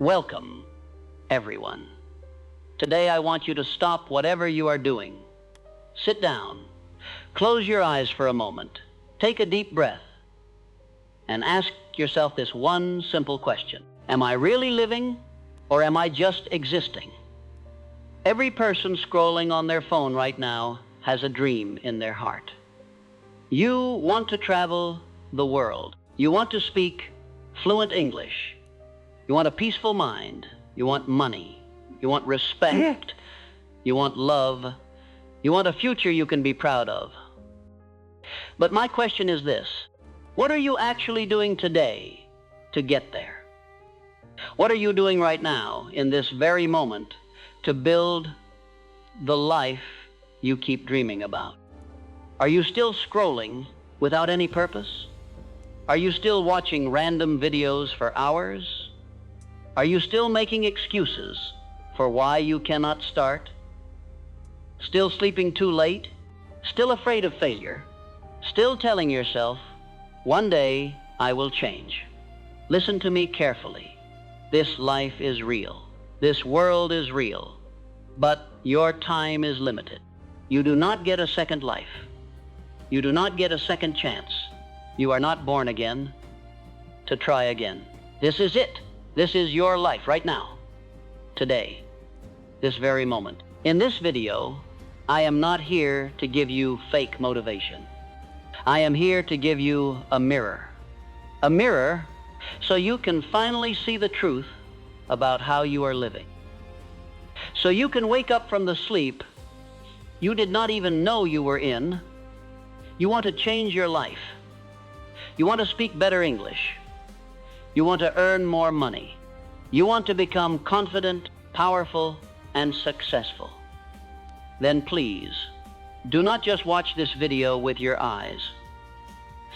Welcome, everyone. Today I want you to stop whatever you are doing. Sit down, close your eyes for a moment, take a deep breath, and ask yourself this one simple question. Am I really living, or am I just existing? Every person scrolling on their phone right now has a dream in their heart. You want to travel the world. You want to speak fluent English. You want a peaceful mind. You want money. You want respect. You want love. You want a future you can be proud of. But my question is this: what are you actually doing today to get there? What are you doing right now, in this very moment, to build the life you keep dreaming about? Are you still scrolling without any purpose? Are you still watching random videos for hours? Are you still making excuses for why you cannot start? Still sleeping too late? Still afraid of failure? Still telling yourself, one day I will change? Listen to me carefully. This life is real. This world is real. But your time is limited. You do not get a second life. You do not get a second chance. You are not born again to try again. This is it. This is your life right now, today, this very moment. In this video, I am not here to give you fake motivation. I am here to give you a mirror. A mirror so you can finally see the truth about how you are living. So you can wake up from the sleep you did not even know you were in. You want to change your life. You want to speak better English. You want to earn more money. You want to become confident, powerful, and successful. Then please, do not just watch this video with your eyes.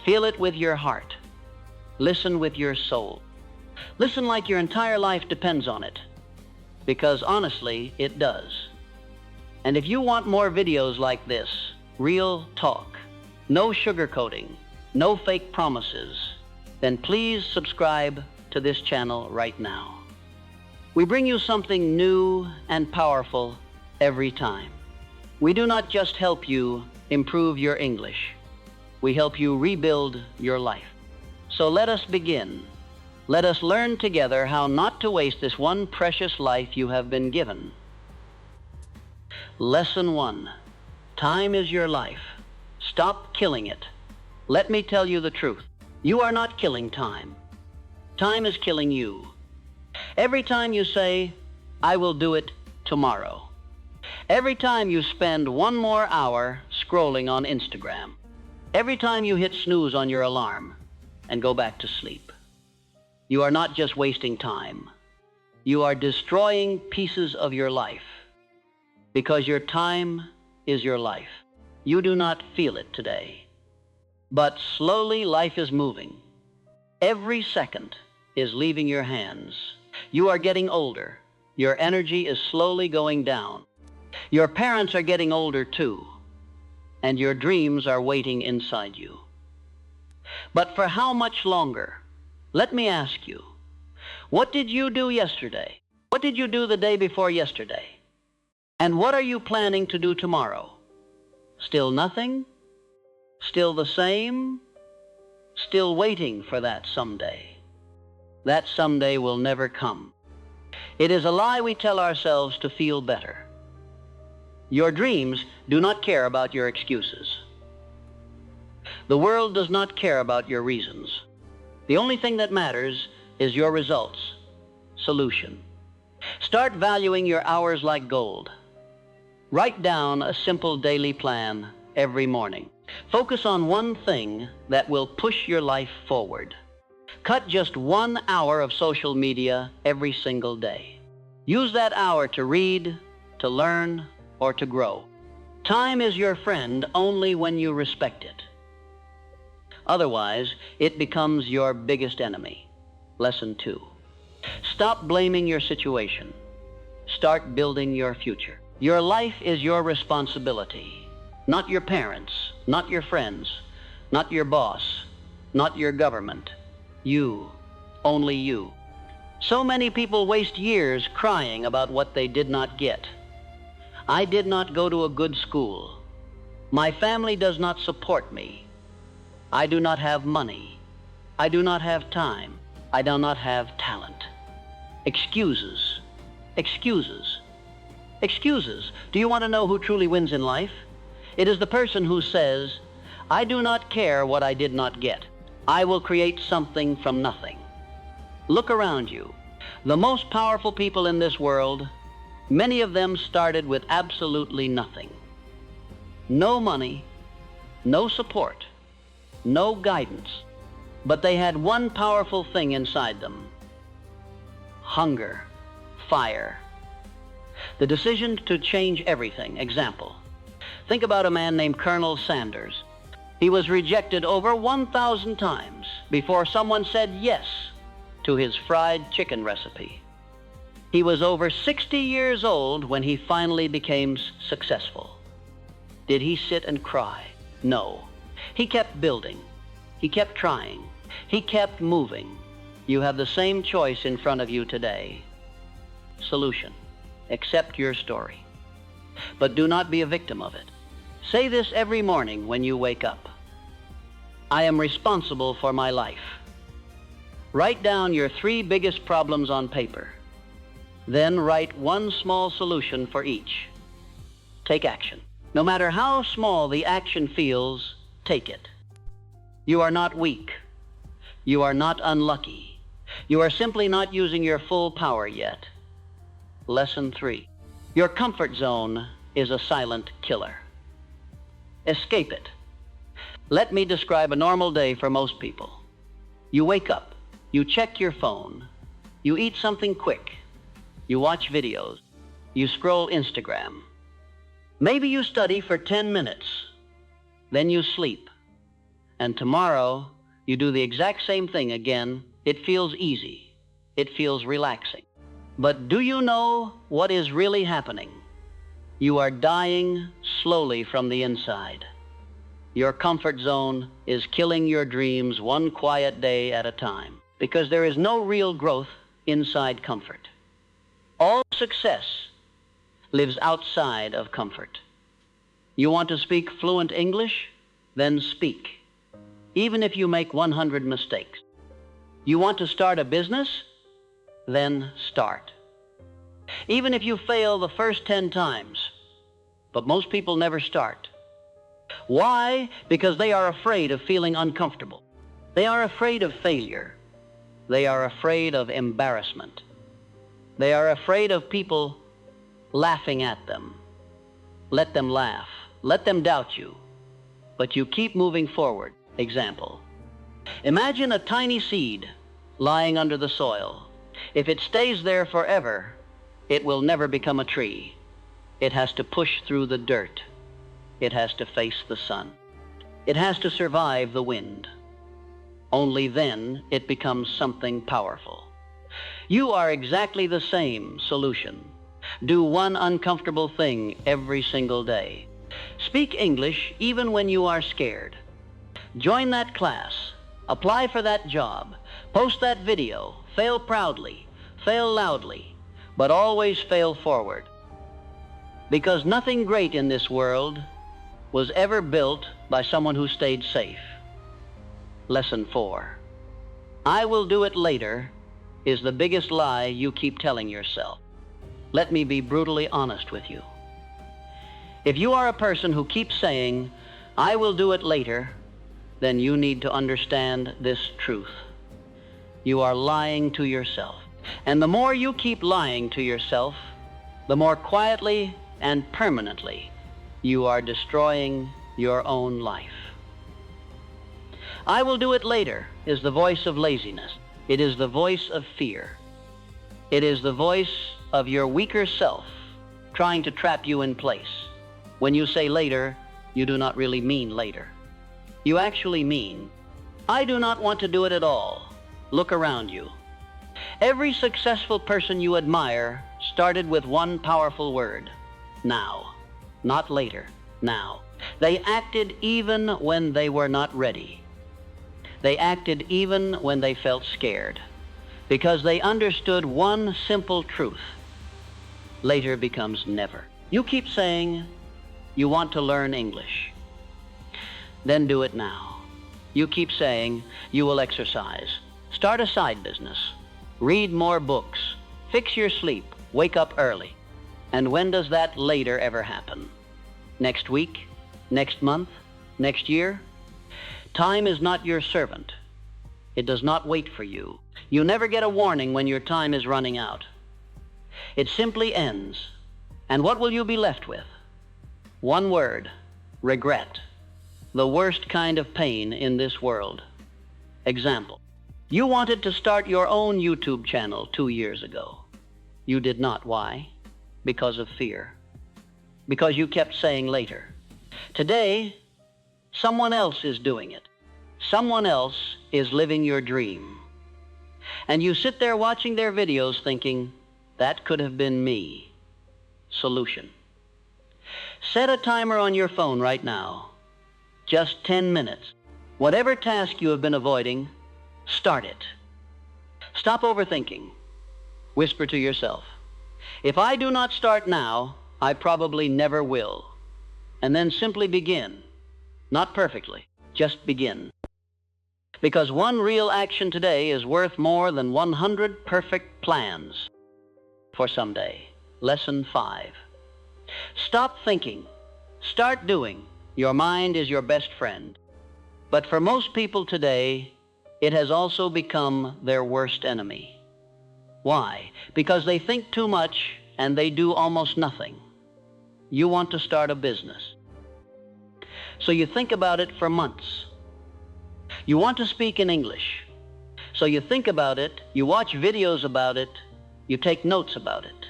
Feel it with your heart. Listen with your soul. Listen like your entire life depends on it, because honestly, it does. And if you want more videos like this, real talk, no sugarcoating, no fake promises, then please subscribe to this channel right now. We bring you something new and powerful every time. We do not just help you improve your English. We help you rebuild your life. So let us begin. Let us learn together how not to waste this one precious life you have been given. Lesson 1. Time is your life. Stop killing it. Let me tell you the truth. You are not killing time. Time is killing you. Every time you say, I will do it tomorrow. Every time you spend one more hour scrolling on Instagram. Every time you hit snooze on your alarm and go back to sleep. You are not just wasting time. You are destroying pieces of your life, because your time is your life. You do not feel it today. But slowly life is moving. Every second is leaving your hands. You are getting older. Your energy is slowly going down. Your parents are getting older too, and your dreams are waiting inside you. But for how much longer? Let me ask you, what did you do yesterday? What did you do the day before yesterday? And what are you planning to do tomorrow? Still nothing? Still the same? Still waiting for that someday? That someday will never come. It is a lie we tell ourselves to feel better. Your dreams do not care about your excuses. The world does not care about your reasons. The only thing that matters is your results. Solution. Start valuing your hours like gold. Write down a simple daily plan every morning. Focus on one thing that will push your life forward. Cut just 1 hour of social media every single day. Use that hour to read, to learn, or to grow. Time is your friend only when you respect it. Otherwise, it becomes your biggest enemy. Lesson 2. Stop blaming your situation. Start building your future. Your life is your responsibility, not your parents, not your friends, not your boss, not your government. You, only you. So many people waste years crying about what they did not get. I did not go to a good school. My family does not support me. I do not have money. I do not have time. I do not have talent. Excuses, excuses, excuses. Do you want to know who truly wins in life? It is the person who says, I do not care what I did not get. I will create something from nothing. Look around you. The most powerful people in this world, many of them started with absolutely nothing. No money, no support, no guidance, but they had one powerful thing inside them: hunger, fire. The decision to change everything. Example, think about a man named Colonel Sanders. He was rejected over 1,000 times before someone said yes to his fried chicken recipe. He was over 60 years old when he finally became successful. Did he sit and cry? No. He kept building. He kept trying. He kept moving. You have the same choice in front of you today. Solution: accept your story, but do not be a victim of it. Say this every morning when you wake up: I am responsible for my life. Write down your 3 biggest problems on paper. Then write one small solution for each. Take action. No matter how small the action feels, take it. You are not weak. You are not unlucky. You are simply not using your full power yet. Lesson 3. Your comfort zone is a silent killer. Escape it. Let me describe a normal day for most people. You wake up. You check your phone. You eat something quick. You watch videos. You scroll Instagram. Maybe you study for 10 minutes. Then you sleep. And tomorrow, you do the exact same thing again. It feels easy. It feels relaxing. But do you know what is really happening? You are dying slowly from the inside. Your comfort zone is killing your dreams one quiet day at a time, because there is no real growth inside comfort. All success lives outside of comfort. You want to speak fluent English? Then speak, even if you make 100 mistakes. You want to start a business? Then start. Even if you fail the first 10 times, but most people never start. Why? Because they are afraid of feeling uncomfortable. They are afraid of failure. They are afraid of embarrassment. They are afraid of people laughing at them. Let them laugh. Let them doubt you. But you keep moving forward. Example: imagine a tiny seed lying under the soil. If it stays there forever, it will never become a tree. It has to push through the dirt. It has to face the sun. It has to survive the wind. Only then it becomes something powerful. You are exactly the same solution. Do one uncomfortable thing every single day. Speak English even when you are scared. Join that class. Apply for that job. Post that video. Fail proudly. Fail loudly. But always fail forward. Because nothing great in this world was ever built by someone who stayed safe. Lesson 4. I will do it later is the biggest lie you keep telling yourself. Let me be brutally honest with you. If you are a person who keeps saying, I will do it later, then you need to understand this truth. You are lying to yourself. And the more you keep lying to yourself, the more quietly and permanently you are destroying your own life. I will do it later is the voice of laziness. It is the voice of fear. It is the voice of your weaker self trying to trap you in place. When you say later, you do not really mean later. You actually mean, I do not want to do it at all. Look around you. Every successful person you admire started with one powerful word: now. Not later, now. They acted even when they were not ready. They acted even when they felt scared. because they understood one simple truth. Later becomes never. You keep saying you want to learn English. Then do it now. You keep saying you will exercise. Start a side business. Read more books. Fix your sleep. Wake up early. And when does that later ever happen? Next week? Next month? Next year? Time is not your servant. It does not wait for you. You never get a warning when your time is running out. It simply ends. And what will you be left with? One word: regret. The worst kind of pain in this world. Example: you wanted to start your own YouTube channel 2 years ago. You did not. Why? Because of fear. Because you kept saying later. Today, someone else is doing it. Someone else is living your dream. And you sit there watching their videos thinking, that could have been me. Solution: set a timer on your phone right now. Just 10 minutes. Whatever task you have been avoiding, start it. Stop overthinking. Whisper to yourself, if I do not start now, I probably never will. And then simply begin. Not perfectly, just begin. Because one real action today is worth more than 100 perfect plans for someday. Lesson 5. Stop thinking. Start doing. Your mind is your best friend. But for most people today, it has also become their worst enemy. Why? Because they think too much and they do almost nothing. You want to start a business. So you think about it for months. You want to speak in English. So you think about it, you watch videos about it, you take notes about it.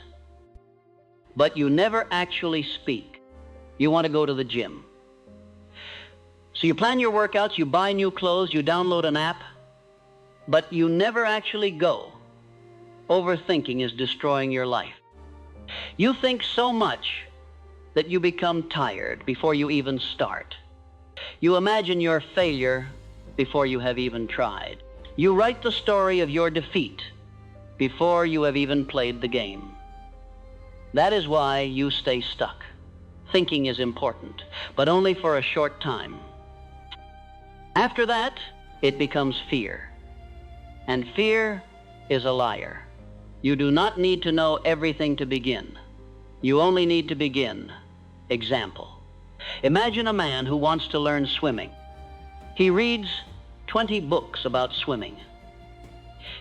But you never actually speak. You want to go to the gym. So you plan your workouts, you buy new clothes, you download an app, but you never actually go. Overthinking is destroying your life. You think so much that you become tired before you even start. You imagine your failure before you have even tried. You write the story of your defeat before you have even played the game. That is why you stay stuck. Thinking is important, but only for a short time. After that, it becomes fear. And fear is a liar. You do not need to know everything to begin. You only need to begin. Example: imagine a man who wants to learn swimming. He reads 20 books about swimming.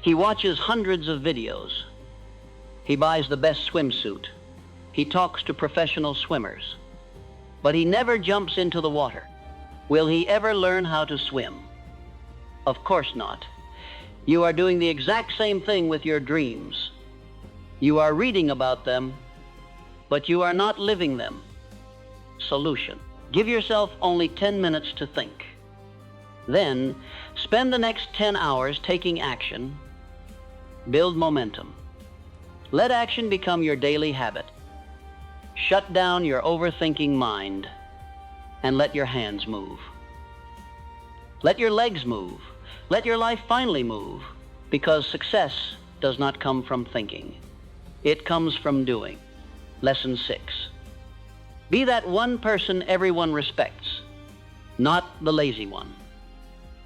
He watches hundreds of videos. He buys the best swimsuit. He talks to professional swimmers. But he never jumps into the water. Will he ever learn how to swim? Of course not. You are doing the exact same thing with your dreams. You are reading about them, but you are not living them. Solution: give yourself only 10 minutes to think. Then spend the next 10 hours taking action. Build momentum. Let action become your daily habit. Shut down your overthinking mind and let your hands move. Let your legs move. Let your life finally move, because success does not come from thinking. It comes from doing. Lesson 6. Be that one person everyone respects, not the lazy one,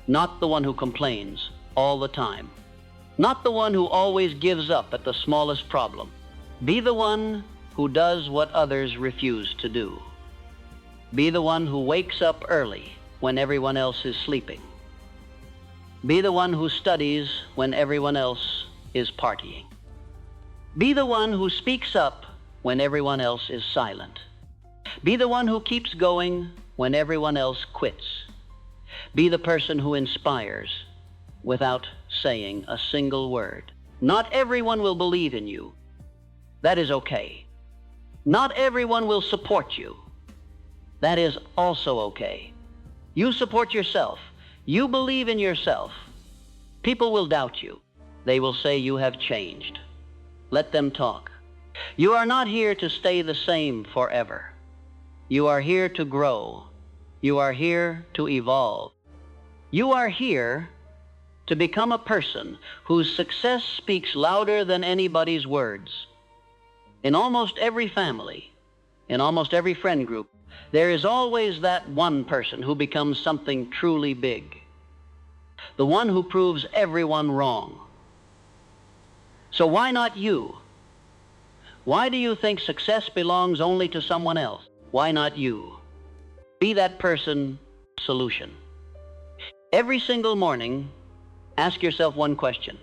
not the one who complains all the time, not the one who always gives up at the smallest problem. Be the one who does what others refuse to do. Be the one who wakes up early when everyone else is sleeping. Be the one who studies when everyone else is partying. Be the one who speaks up when everyone else is silent. Be the one who keeps going when everyone else quits. Be the person who inspires without saying a single word. Not everyone will believe in you. That is okay. Not everyone will support you. That is also okay. You support yourself. You believe in yourself. People will doubt you. They will say you have changed. Let them talk. You are not here to stay the same forever. You are here to grow. You are here to evolve. You are here to become a person whose success speaks louder than anybody's words. In almost every family, in almost every friend group, there is always that one person who becomes something truly big. The one who proves everyone wrong. So why not you? Why do you think success belongs only to someone else? Why not you? Be that person. Solution. Every single morning, ask yourself one question.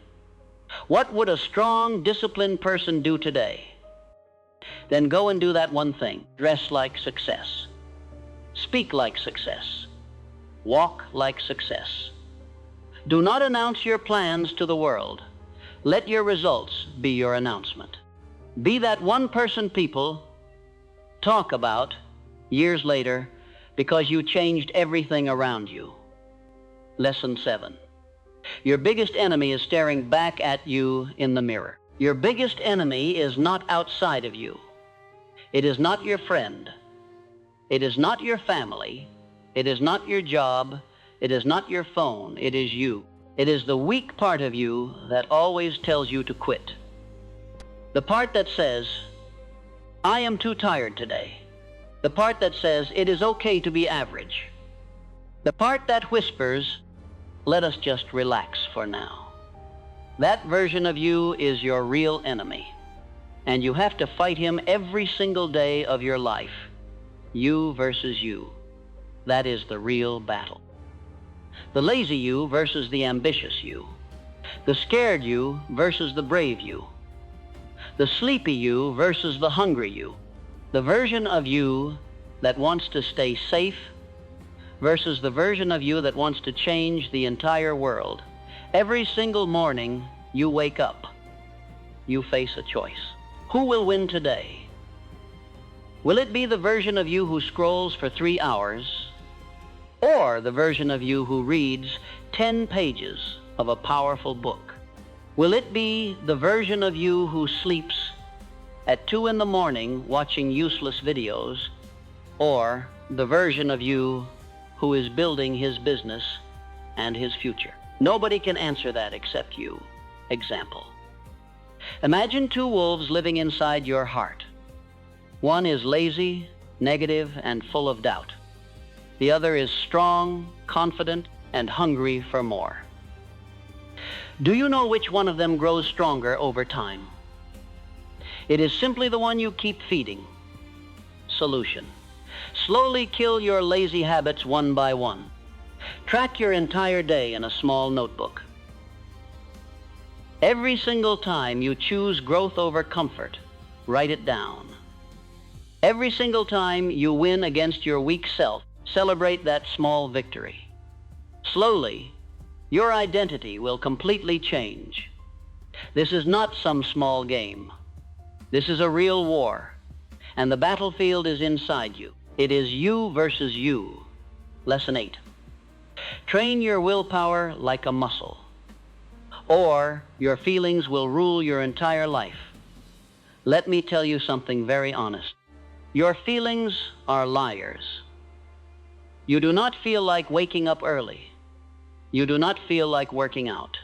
What would a strong, disciplined person do today? Then go and do that one thing. Dress like success. Speak like success. Walk like success. Do not announce your plans to the world. Let your results be your announcement. Be that one person people talk about years later because you changed everything around you. Lesson 7. Your biggest enemy is staring back at you in the mirror. Your biggest enemy is not outside of you. It is not your friend. It is not your family. It is not your job. It is not your phone. It is you. It is the weak part of you that always tells you to quit. The part that says, I am too tired today. The part that says, it is okay to be average. The part that whispers, let us just relax for now. That version of you is your real enemy, and you have to fight him every single day of your life. You versus you. That is the real battle. The lazy you versus the ambitious you. The scared you versus the brave you. The sleepy you versus the hungry you. The version of you that wants to stay safe versus the version of you that wants to change the entire world. Every single morning you wake up, you face a choice. Who will win today? Will it be the version of you who scrolls for 3 hours, or the version of you who reads 10 pages of a powerful book? Will it be the version of you who sleeps at 2 in the morning watching useless videos, or the version of you who is building his business and his future? Nobody can answer that except you. Example. Imagine 2 wolves living inside your heart. One is lazy, negative, and full of doubt. The other is strong, confident, and hungry for more. Do you know which one of them grows stronger over time? It is simply the one you keep feeding. Solution. Slowly kill your lazy habits one by one. Track your entire day in a small notebook. Every single time you choose growth over comfort, write it down. Every single time you win against your weak self, celebrate that small victory. Slowly, your identity will completely change. This is not some small game. This is a real war, and the battlefield is inside you. It is you versus you. Lesson 8. Train your willpower like a muscle, or your feelings will rule your entire life. Let me tell you something very honest. Your feelings are liars. You do not feel like waking up early. You do not feel like working out.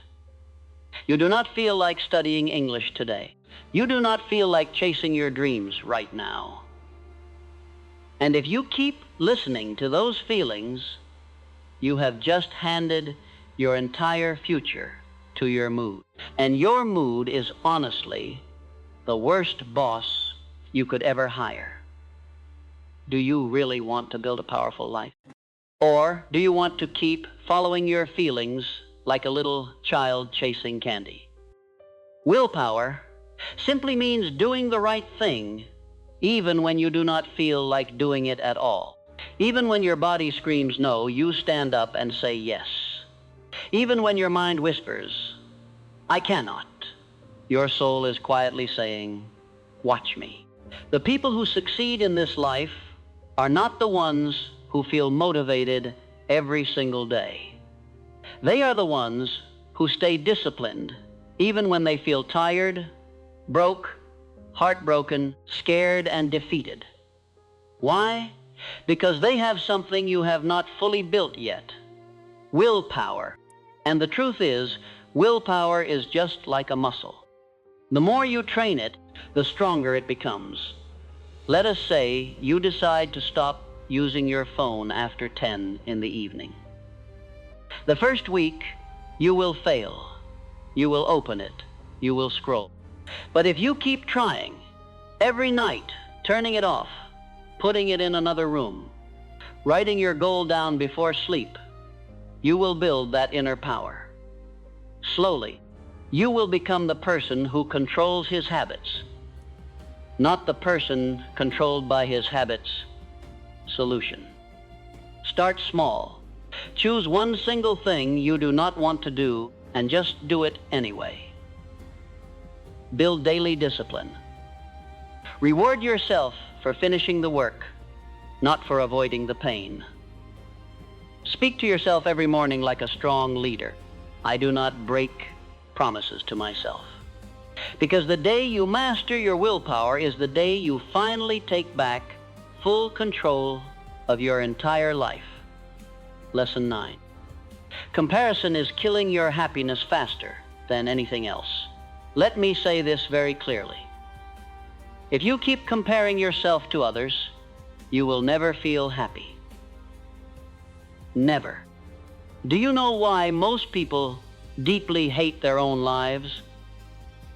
You do not feel like studying English today. You do not feel like chasing your dreams right now. And if you keep listening to those feelings, you have just handed your entire future to your mood. And your mood is honestly the worst boss you could ever hire. Do you really want to build a powerful life? Or do you want to keep following your feelings like a little child chasing candy? Willpower simply means doing the right thing even when you do not feel like doing it at all. Even when your body screams no, you stand up and say yes. Even when your mind whispers, I cannot, your soul is quietly saying, watch me. The people who succeed in this life are not the ones who feel motivated every single day. They are the ones who stay disciplined even when they feel tired, broke, heartbroken, scared, and defeated. Why? Because they have something you have not fully built yet. Willpower. And the truth is, willpower is just like a muscle. The more you train it, the stronger it becomes. Let us say you decide to stop using your phone after 10 in the evening. The first week, you will fail. You will open it. You will scroll. But if you keep trying, every night, turning it off, putting it in another room, writing your goal down before sleep, you will build that inner power. Slowly, you will become the person who controls his habits, not the person controlled by his habits. Solution. Start small. Choose one single thing you do not want to do and just do it anyway. Build daily discipline. Reward yourself for finishing the work, not for avoiding the pain. Speak to yourself every morning like a strong leader. I do not break promises to myself. Because the day you master your willpower is the day you finally take back full control of your entire life. Lesson 9. Comparison is killing your happiness faster than anything else. Let me say this very clearly. If you keep comparing yourself to others, you will never feel happy. Never. Do you know why most people deeply hate their own lives?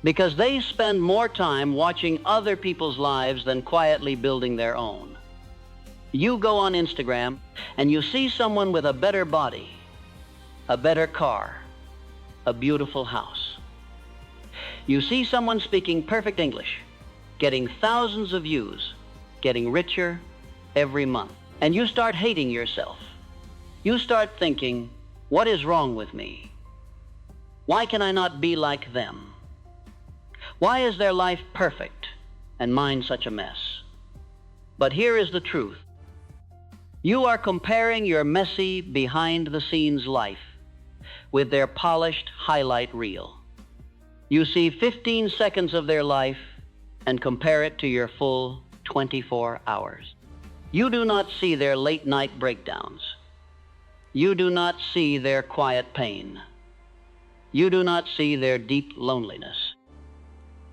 Because they spend more time watching other people's lives than quietly building their own. You go on Instagram and you see someone with a better body, a better car, a beautiful house. You see someone speaking perfect English, getting thousands of views, getting richer every month. And you start hating yourself. You start thinking, what is wrong with me? Why can I not be like them? Why is their life perfect and mine such a mess? But here is the truth. You are comparing your messy, behind-the-scenes life with their polished highlight reel. You see 15 seconds of their life and compare it to your full 24 hours. You do not see their late-night breakdowns. You do not see their quiet pain. You do not see their deep loneliness.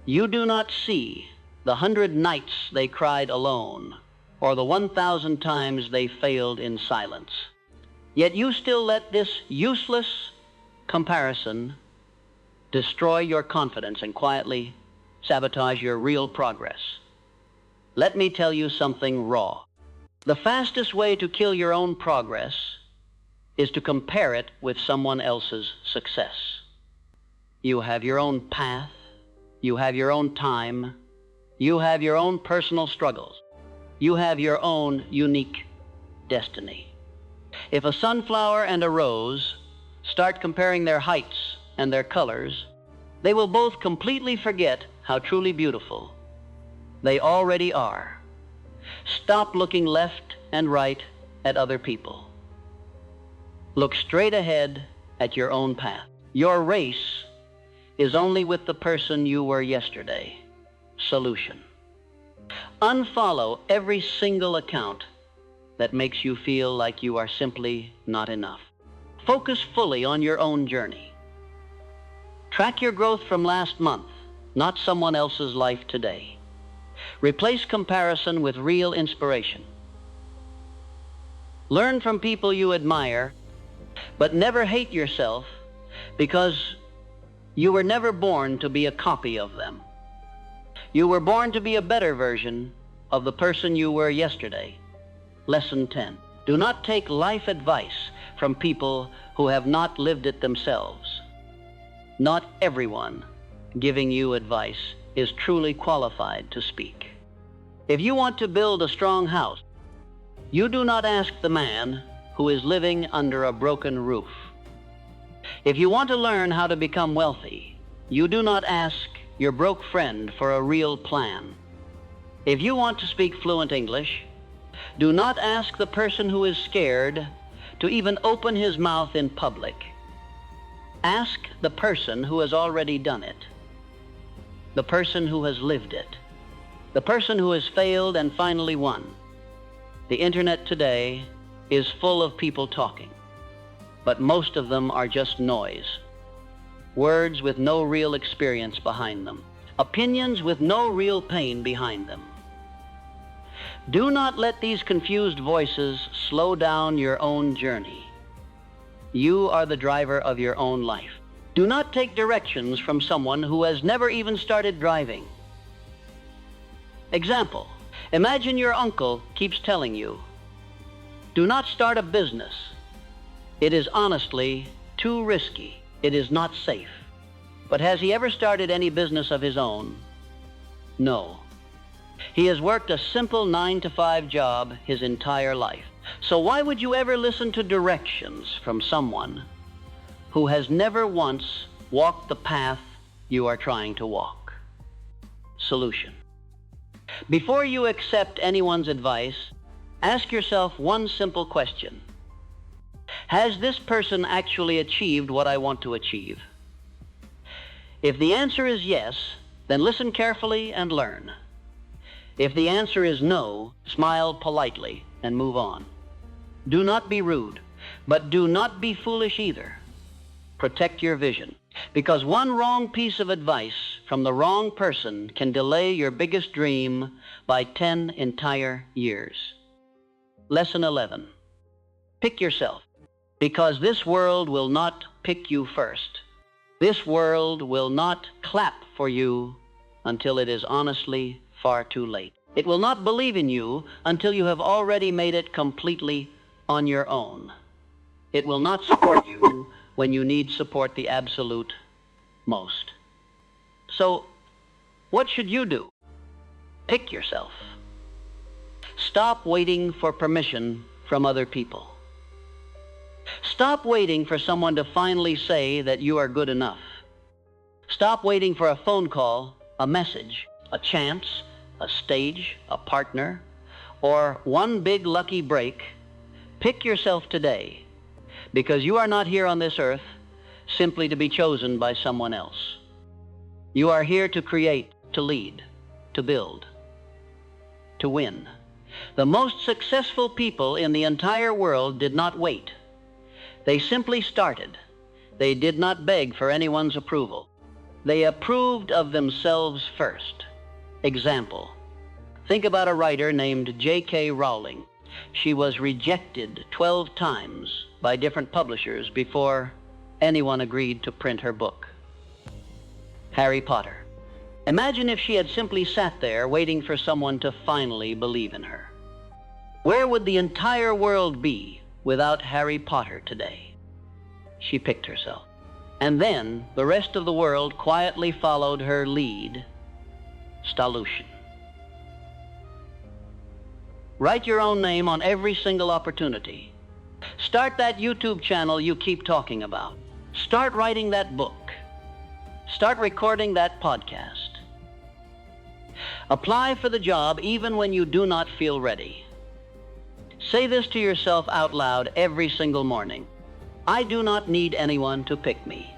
You do not see the 100 nights they cried alone or the 1,000 times they failed in silence. Yet you still let this useless comparison destroy your confidence and quietly sabotage your real progress. Let me tell you something raw. The fastest way to kill your own progress is to compare it with someone else's success. You have your own path. You have your own time. You have your own personal struggles. You have your own unique destiny. If a sunflower and a rose start comparing their heights and their colors, they will both completely forget how truly beautiful they already are. Stop looking left and right at other people. Look straight ahead at your own path. Your race is only with the person you were yesterday. Solution. Unfollow every single account that makes you feel like you are simply not enough. Focus fully on your own journey. Track your growth from last month, not someone else's life today. Replace comparison with real inspiration. Learn from people you admire, but never hate yourself because you were never born to be a copy of them. You were born to be a better version of the person you were yesterday. Lesson 10. Do not take life advice from people who have not lived it themselves. Not everyone giving you advice is truly qualified to speak. If you want to build a strong house, you do not ask the man who is living under a broken roof. If you want to learn how to become wealthy, you do not ask your broke friend for a real plan. If you want to speak fluent English, do not ask the person who is scared to even open his mouth in public. Ask the person who has already done it, the person who has lived it, the person who has failed and finally won. The internet today is full of people talking. but most of them are just noise. Words with no real experience behind them. Opinions with no real pain behind them. Do not let these confused voices slow down your own journey. You are the driver of your own life. Do not take directions from someone who has never even started driving. Example, imagine your uncle keeps telling you, do not start a business. It is honestly too risky. It is not safe. But has he ever started any business of his own? No. He has worked a simple 9-to-5 job his entire life. So why would you ever listen to directions from someone who has never once walked the path you are trying to walk? Solution. Before you accept anyone's advice, ask yourself one simple question. Has this person actually achieved what I want to achieve? If the answer is yes, then listen carefully and learn. If the answer is no, smile politely and move on. Do not be rude, but do not be foolish either. Protect your vision, because one wrong piece of advice from the wrong person can delay your biggest dream by 10 entire years. Lesson 11. Pick yourself, because this world will not pick you first. This world will not clap for you until it is honestly far too late. It will not believe in you until you have already made it completely on your own. It will not support you when you need support the absolute most. So, what should you do? Pick yourself. Stop waiting for permission from other people. Stop waiting for someone to finally say that you are good enough. Stop waiting for a phone call, a message, a chance, a stage, a partner, or one big lucky break. Pick yourself today, because you are not here on this earth simply to be chosen by someone else. You are here to create, to lead, to build, to win. The most successful people in the entire world did not wait. They simply started. They did not beg for anyone's approval. They approved of themselves first. Example, think about a writer named J.K. Rowling. She was rejected 12 times by different publishers before anyone agreed to print her book. Harry Potter. Imagine if she had simply sat there waiting for someone to finally believe in her. Where would the entire world be without Harry Potter today? She picked herself. And then the rest of the world quietly followed her lead. Solution. Write your own name on every single opportunity. Start that YouTube channel you keep talking about. Start writing that book. Start recording that podcast. Apply for the job even when you do not feel ready. Say this to yourself out loud every single morning. I do not need anyone to pick me.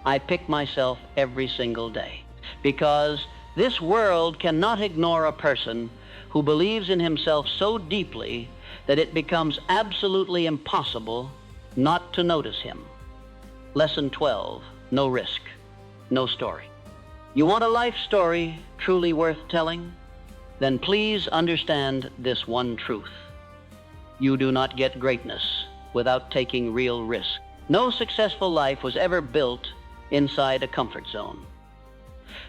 I pick myself every single day. Because this world cannot ignore a person who believes in himself so deeply that it becomes absolutely impossible not to notice him. Lesson 12, no risk, no story. You want a life story truly worth telling? Then please understand this one truth. You do not get greatness without taking real risk. No successful life was ever built inside a comfort zone.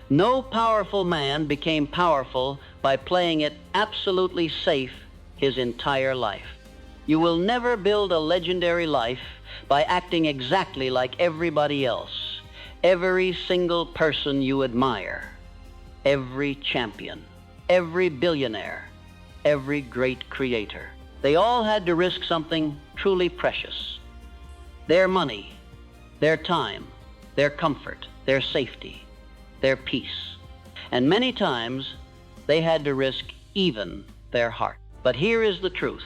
No powerful man became powerful by playing it absolutely safe his entire life. You will never build a legendary life by acting exactly like everybody else, every single person you admire, every champion, every billionaire, every great creator. They all had to risk something truly precious. Their money, their time, their comfort, their safety, their peace. And many times, they had to risk even their heart. But here is the truth.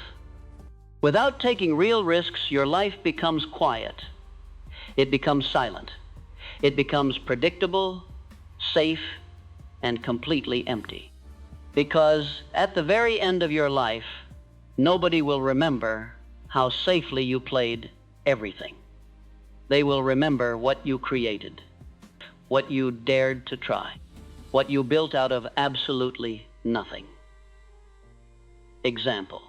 Without taking real risks, your life becomes quiet. It becomes silent. It becomes predictable, safe, and completely empty. Because at the very end of your life, nobody will remember how safely you played everything. They will remember what you created, what you dared to try, what you built out of absolutely nothing. Example: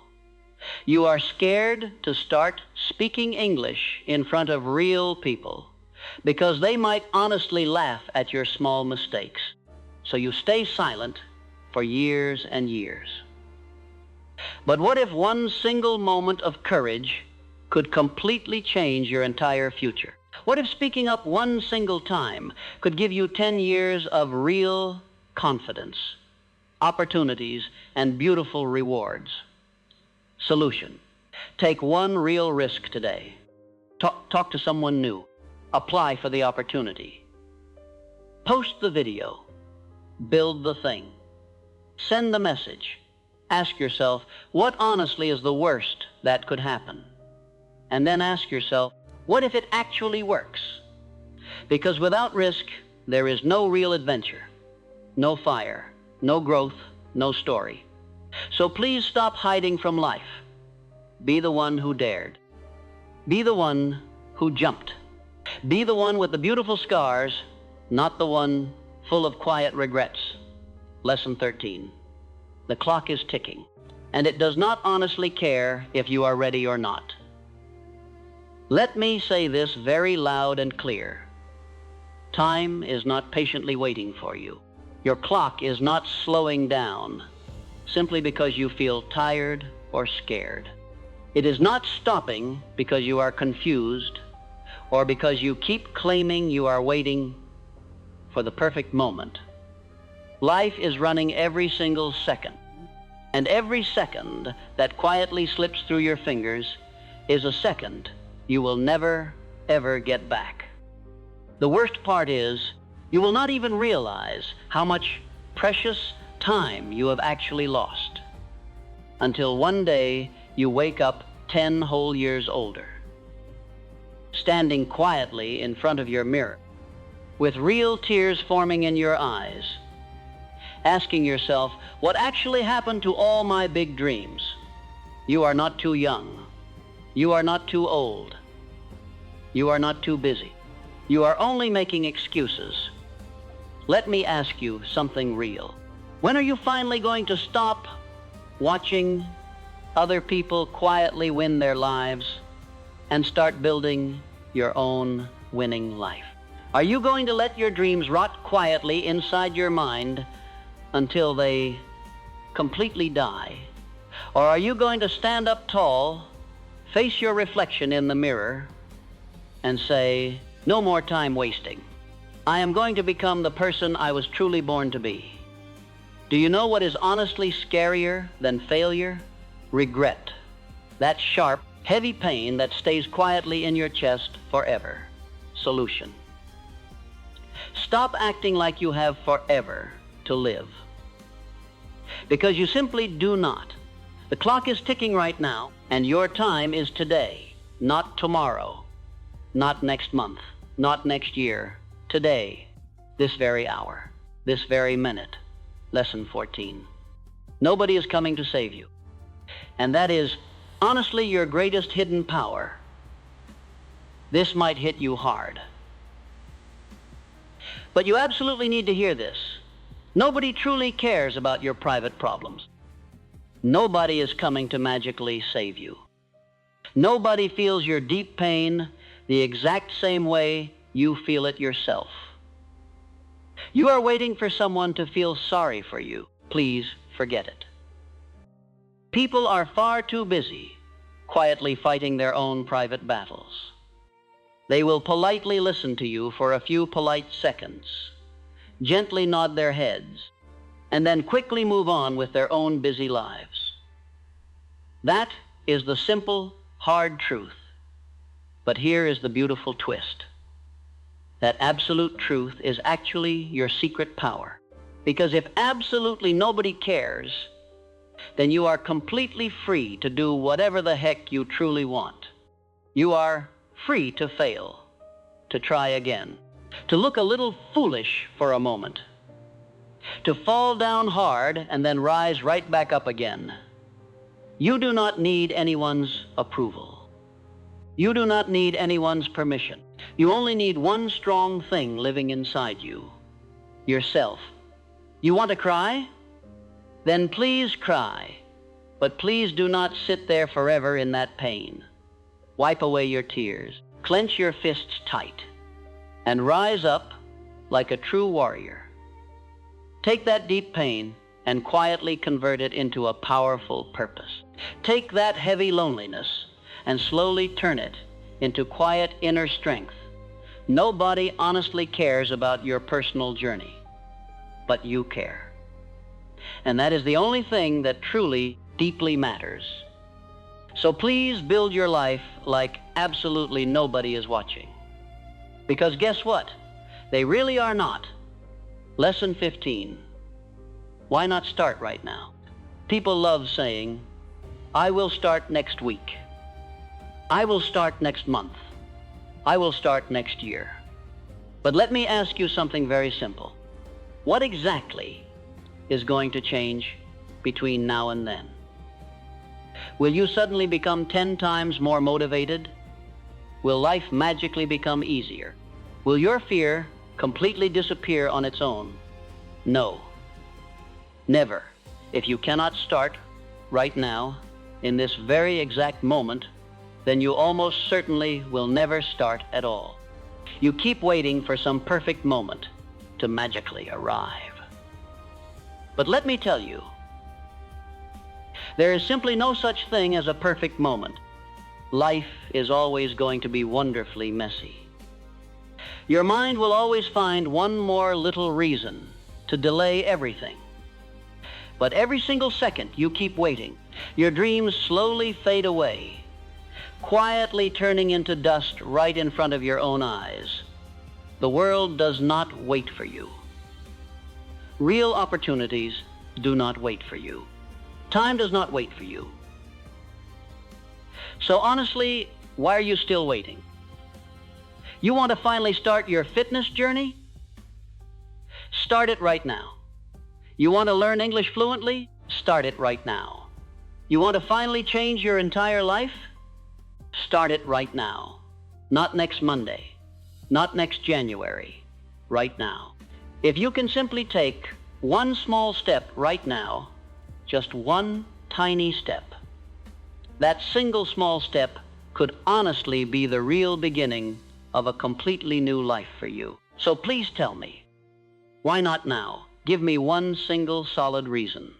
you are scared to start speaking English in front of real people because they might honestly laugh at your small mistakes. So you stay silent for years and years. But what if one single moment of courage could completely change your entire future? What if speaking up one single time could give you 10 years of real confidence, opportunities, and beautiful rewards? Solution: take one real risk today. Talk to someone new. Apply for the opportunity. Post the video. Build the thing. Send the message. Ask yourself, what honestly is the worst that could happen? And then ask yourself, what if it actually works? Because without risk, there is no real adventure, no fire, no growth, no story. So please stop hiding from life. Be the one who dared. Be the one who jumped. Be the one with the beautiful scars, not the one full of quiet regrets. Lesson 13. The clock is ticking, and it does not honestly care if you are ready or not. Let me say this very loud and clear. Time is not patiently waiting for you. Your clock is not slowing down simply because you feel tired or scared. It is not stopping because you are confused or because you keep claiming you are waiting for the perfect moment. Life is running every single second, and every second that quietly slips through your fingers is a second you will never, ever get back. The worst part is, you will not even realize how much precious time you have actually lost until one day you wake up 10 whole years older, standing quietly in front of your mirror, with real tears forming in your eyes, asking yourself, what actually happened to all my big dreams? You are not too young. You are not too old. You are not too busy. You are only making excuses. Let me ask you something real. When are you finally going to stop watching other people quietly win their lives and start building your own winning life? Are you going to let your dreams rot quietly inside your mind until they completely die? Or are you going to stand up tall, face your reflection in the mirror, and say, no more time wasting. I am going to become the person I was truly born to be. Do you know what is honestly scarier than failure? Regret. That sharp, heavy pain that stays quietly in your chest forever. Solution: stop acting like you have forever to live, because you simply do not. The clock is ticking right now, and your time is today, not tomorrow, not next month, not next year. Today, this very hour, this very minute. Lesson 14. Nobody is coming to save you. And that is honestly your greatest hidden power. This might hit you hard. But you absolutely need to hear this. Nobody truly cares about your private problems. Nobody is coming to magically save you. Nobody feels your deep pain the exact same way you feel it yourself. You are waiting for someone to feel sorry for you. Please forget it. People are far too busy quietly fighting their own private battles. They will politely listen to you for a few polite seconds, gently nod their heads, and then quickly move on with their own busy lives. That is the simple, hard truth. But here is the beautiful twist. That absolute truth is actually your secret power. Because if absolutely nobody cares, then you are completely free to do whatever the heck you truly want. You are free to fail, to try again, to look a little foolish for a moment, to fall down hard and then rise right back up again. You do not need anyone's approval. You do not need anyone's permission. You only need one strong thing living inside you: yourself. You want to cry? Then please cry. But please do not sit there forever in that pain. Wipe away your tears. Clench your fists tight and rise up like a true warrior. Take that deep pain and quietly convert it into a powerful purpose. Take that heavy loneliness and slowly turn it into quiet inner strength. Nobody honestly cares about your personal journey, but you care. And that is the only thing that truly, deeply matters. So please build your life like absolutely nobody is watching. Because guess what? They really are not. Lesson 15. Why not start right now? People love saying, I will start next week. I will start next month. I will start next year. But let me ask you something very simple. What exactly is going to change between now and then? Will you suddenly become 10 times more motivated? Will life magically become easier? Will your fear completely disappear on its own? No. Never. If you cannot start right now, in this very exact moment, then you almost certainly will never start at all. You keep waiting for some perfect moment to magically arrive. But let me tell you, there is simply no such thing as a perfect moment. Life is always going to be wonderfully messy. Your mind will always find one more little reason to delay everything. But every single second you keep waiting, your dreams slowly fade away, quietly turning into dust right in front of your own eyes. The world does not wait for you. Real opportunities do not wait for you. Time does not wait for you. So honestly, why are you still waiting? You want to finally start your fitness journey? Start it right now. You want to learn English fluently? Start it right now. You want to finally change your entire life? Start it right now. Not next Monday. Not next January. Right now. If you can simply take one small step right now, just one tiny step, that single small step could honestly be the real beginning of a completely new life for you. So please tell me, why not now? Give me one single solid reason,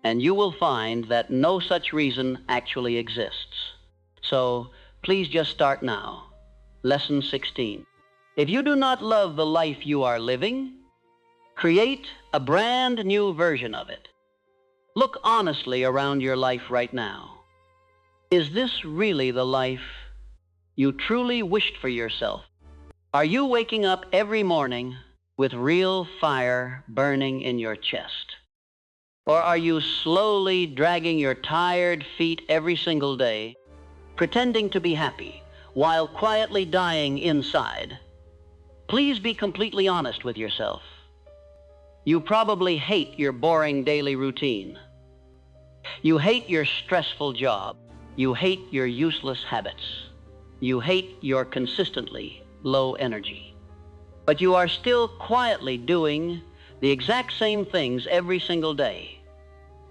and you will find that no such reason actually exists. So please just start now. Lesson 16. If you do not love the life you are living, create a brand new version of it. Look honestly around your life right now. Is this really the life you truly wished for yourself? Are you waking up every morning with real fire burning in your chest? Or are you slowly dragging your tired feet every single day, pretending to be happy while quietly dying inside? Please be completely honest with yourself. You probably hate your boring daily routine. You hate your stressful job. You hate your useless habits. You hate your consistently low energy. But you are still quietly doing the exact same things every single day,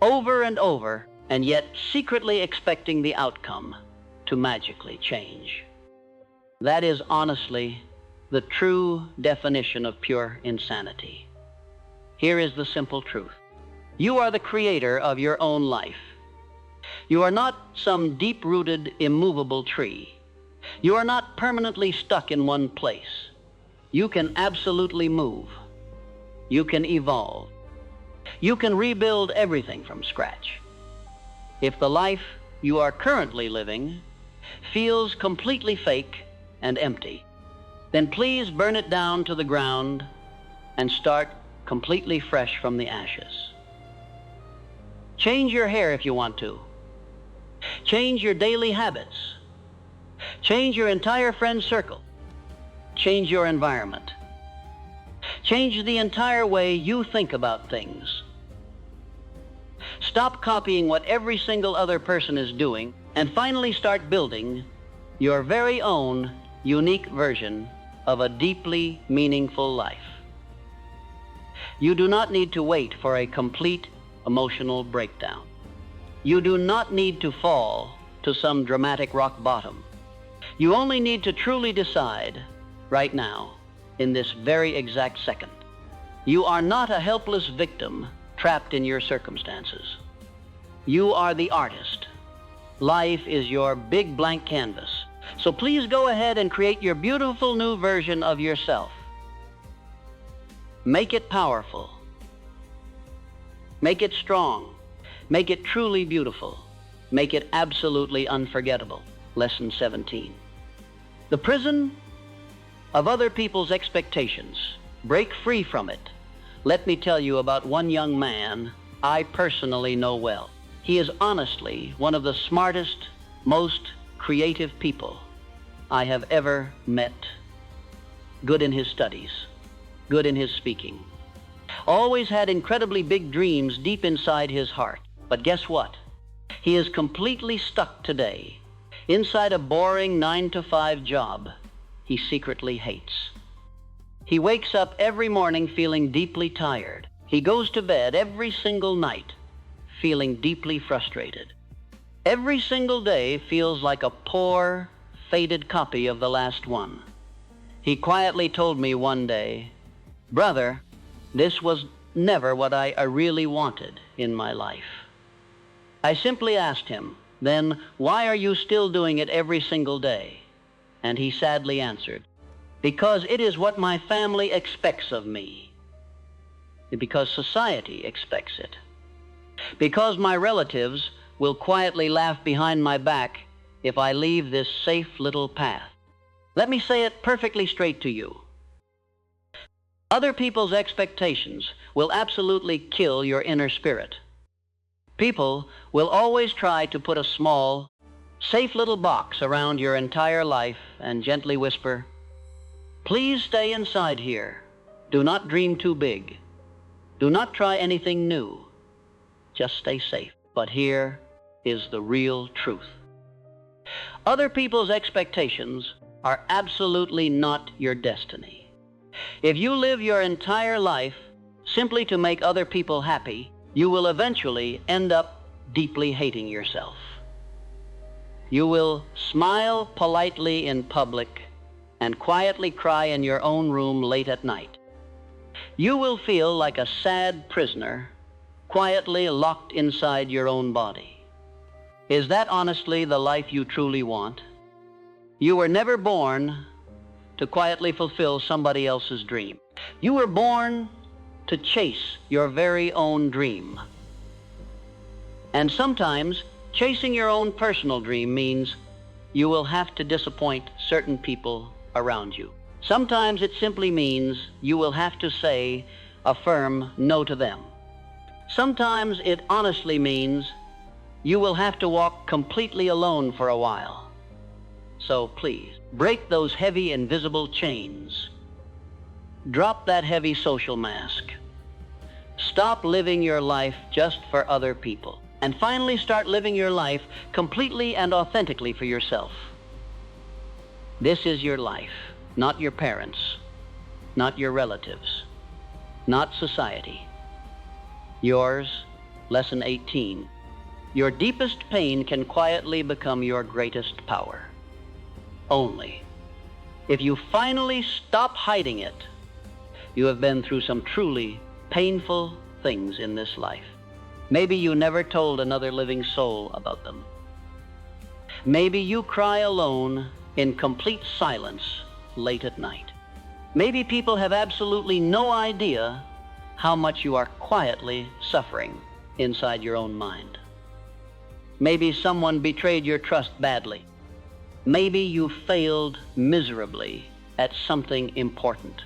over and over, and yet secretly expecting the outcome to magically change. That is honestly the true definition of pure insanity. Here is the simple truth. You are the creator of your own life. You are not some deep-rooted, immovable tree. You are not permanently stuck in one place. You can absolutely move. You can evolve. You can rebuild everything from scratch. If the life you are currently living feels completely fake and empty, then please burn it down to the ground and start completely fresh from the ashes. Change your hair if you want to. Change your daily habits. Change your entire friend circle. Change your environment. Change the entire way you think about things. Stop copying what every single other person is doing and finally start building your very own unique version of a deeply meaningful life. You do not need to wait for a complete emotional breakdown. You do not need to fall to some dramatic rock bottom. You only need to truly decide right now, in this very exact second. You are not a helpless victim trapped in your circumstances. You are the artist. Life is your big blank canvas. So please go ahead and create your beautiful new version of yourself. Make it powerful. Make it strong. Make it truly beautiful. Make it absolutely unforgettable. Lesson 17. The prison of other people's expectations. Break free from it. Let me tell you about one young man I personally know well. He is honestly one of the smartest, most creative people I have ever met. Good in his studies, good in his speaking. Always had incredibly big dreams deep inside his heart. But guess what? He is completely stuck today inside a boring 9-to-5 job he secretly hates. He wakes up every morning feeling deeply tired. He goes to bed every single night feeling deeply frustrated. Every single day feels like a poor, faded copy of the last one. He quietly told me one day, "Brother, this was never what I really wanted in my life." I simply asked him, "Then why are you still doing it every single day?" And he sadly answered, "Because it is what my family expects of me. Because society expects it. Because my relatives will quietly laugh behind my back if I leave this safe little path." Let me say it perfectly straight to you. Other people's expectations will absolutely kill your inner spirit. People will always try to put a small, safe little box around your entire life and gently whisper, "Please stay inside here. Do not dream too big. Do not try anything new. Just stay safe." But here is the real truth. Other people's expectations are absolutely not your destiny. If you live your entire life simply to make other people happy, you will eventually end up deeply hating yourself. You will smile politely in public and quietly cry in your own room late at night. You will feel like a sad prisoner, quietly locked inside your own body. Is that honestly the life you truly want? You were never born to quietly fulfill somebody else's dream. You were born to chase your very own dream. And sometimes chasing your own personal dream means you will have to disappoint certain people around you. Sometimes it simply means you will have to say a firm no to them. Sometimes it honestly means you will have to walk completely alone for a while. So please, break those heavy invisible chains. Drop that heavy social mask. Stop living your life just for other people. And finally start living your life completely and authentically for yourself. This is your life, not your parents, not your relatives, not society. Yours, Lesson 18. Your deepest pain can quietly become your greatest power. Only if you finally stop hiding it, you have been through some truly painful things in this life. Maybe you never told another living soul about them. Maybe you cry alone in complete silence late at night. Maybe people have absolutely no idea how much you are quietly suffering inside your own mind. Maybe someone betrayed your trust badly. Maybe you failed miserably at something important.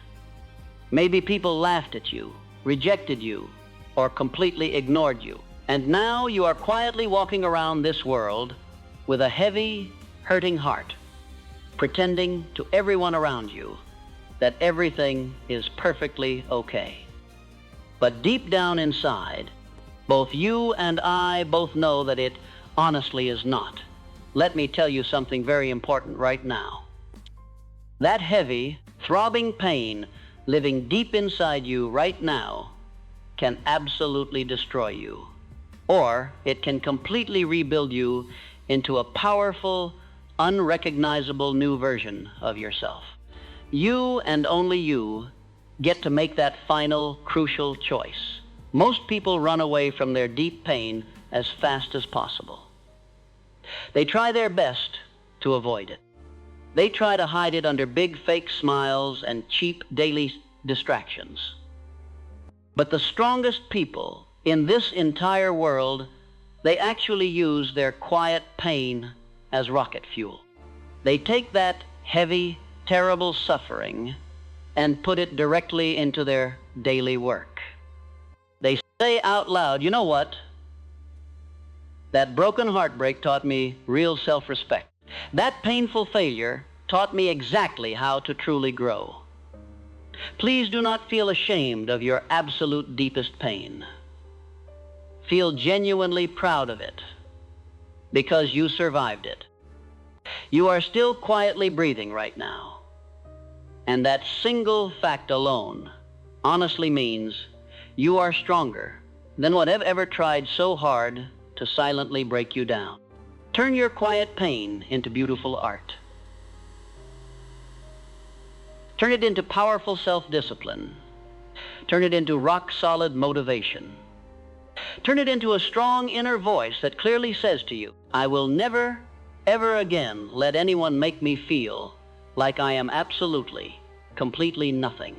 Maybe people laughed at you, rejected you, or completely ignored you. And now you are quietly walking around this world with a heavy, hurting heart, pretending to everyone around you that everything is perfectly okay. But deep down inside, both you and I both know that it honestly is not. Let me tell you something very important right now. That heavy, throbbing pain living deep inside you right now can absolutely destroy you. Or it can completely rebuild you into a powerful, unrecognizable new version of yourself. You and only you get to make that final, crucial choice. Most people run away from their deep pain as fast as possible. They try their best to avoid it. They try to hide it under big fake smiles and cheap daily distractions. But the strongest people in this entire world, they actually use their quiet pain as rocket fuel. They take that heavy, terrible suffering and put it directly into their daily work. They say out loud, you know what? That broken heartbreak taught me real self-respect. That painful failure taught me exactly how to truly grow. Please do not feel ashamed of your absolute deepest pain. Feel genuinely proud of it because you survived it. You are still quietly breathing right now. And that single fact alone honestly means you are stronger than whatever ever tried so hard to silently break you down. Turn your quiet pain into beautiful art. Turn it into powerful self-discipline. Turn it into rock-solid motivation. Turn it into a strong inner voice that clearly says to you, I will never, ever again let anyone make me feel like I am absolutely, completely nothing.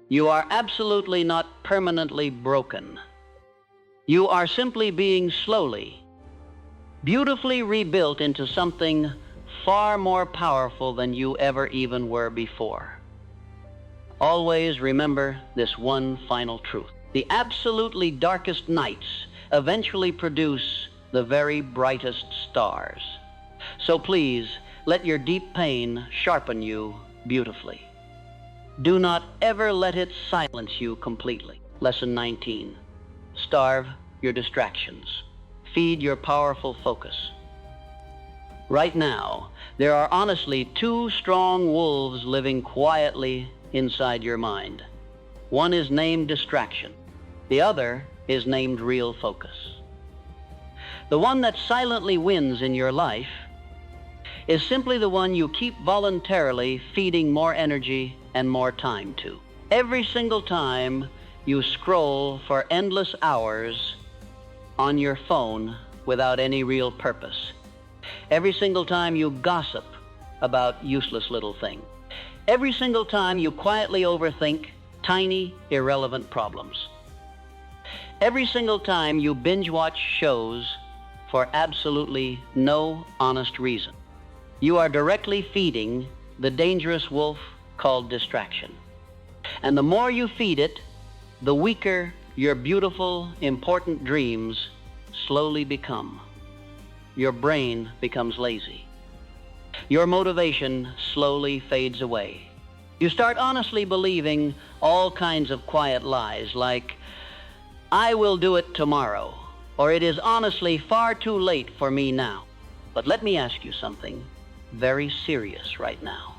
You are absolutely not permanently broken. You are simply being slowly, beautifully rebuilt into something far more powerful than you ever even were before. Always remember this one final truth. The absolutely darkest nights eventually produce the very brightest stars. So please, let your deep pain sharpen you beautifully. Do not ever let it silence you completely. Lesson 19. Starve your distractions. Feed your powerful focus. Right now, there are honestly two strong wolves living quietly inside your mind. One is named distraction. The other is named real focus. The one that silently wins in your life is simply the one you keep voluntarily feeding more energy and more time to. Every single time you scroll for endless hours on your phone without any real purpose. Every single time you gossip about useless little things. Every single time you quietly overthink tiny, irrelevant problems. Every single time you binge watch shows for absolutely no honest reason. You are directly feeding the dangerous wolf called distraction. And the more you feed it, the weaker your beautiful, important dreams slowly become. Your brain becomes lazy. Your motivation slowly fades away. You start honestly believing all kinds of quiet lies like, I will do it tomorrow, or it is honestly far too late for me now. But let me ask you something very serious right now.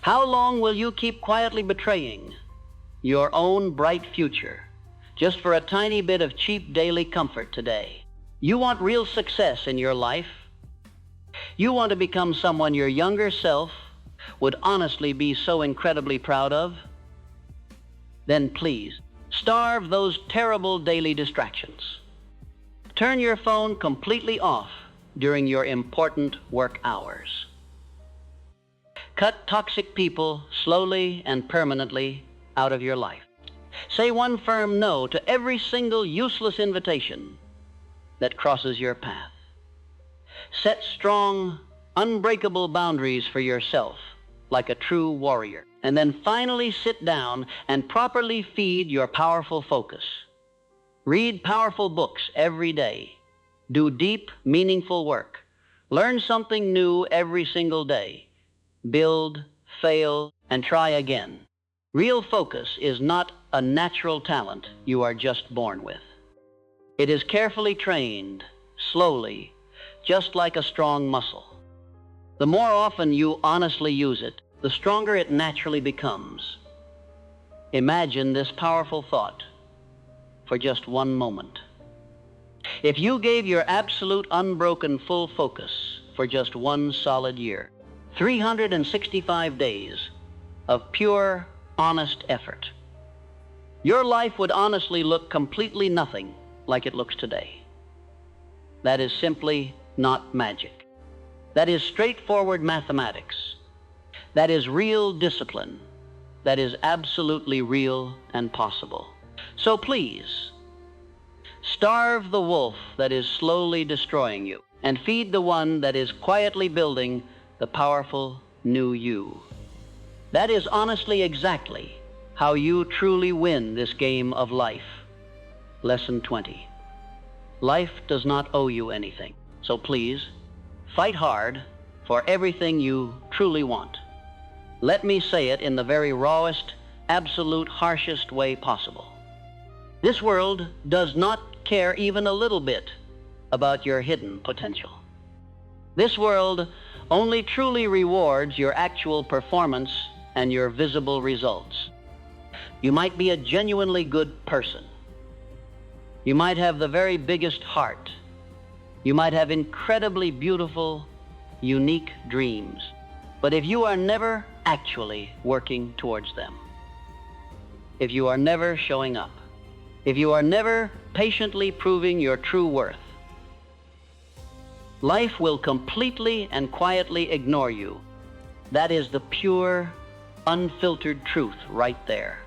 How long will you keep quietly betraying your own bright future just for a tiny bit of cheap daily comfort today? You want real success in your life? You want to become someone your younger self would honestly be so incredibly proud of? Then please, starve those terrible daily distractions. Turn your phone completely off during your important work hours. Cut toxic people slowly and permanently out of your life. Say one firm no to every single useless invitation that crosses your path. Set strong, unbreakable boundaries for yourself like a true warrior. And then finally sit down and properly feed your powerful focus. Read powerful books every day. Do deep, meaningful work. Learn something new every single day. Build, fail, and try again. Real focus is not a natural talent you are just born with. It is carefully trained, slowly, just like a strong muscle. The more often you honestly use it, the stronger it naturally becomes. Imagine this powerful thought for just one moment. If you gave your absolute unbroken full focus for just one solid year, 365 days of pure, honest effort, your life would honestly look completely nothing like it looks today. That is simply not magic. That is straightforward mathematics. That is real discipline. That is absolutely real and possible. So please, starve the wolf that is slowly destroying you and feed the one that is quietly building the powerful new you. That is honestly exactly how you truly win this game of life. Lesson 20. Life does not owe you anything. So please, fight hard for everything you truly want. Let me say it in the very rawest, absolute harshest way possible. This world does not care even a little bit about your hidden potential. This world only truly rewards your actual performance and your visible results. You might be a genuinely good person. You might have the very biggest heart. You might have incredibly beautiful, unique dreams. But if you are never actually working towards them, if you are never showing up, if you are never patiently proving your true worth, life will completely and quietly ignore you. That is the pure, unfiltered truth right there.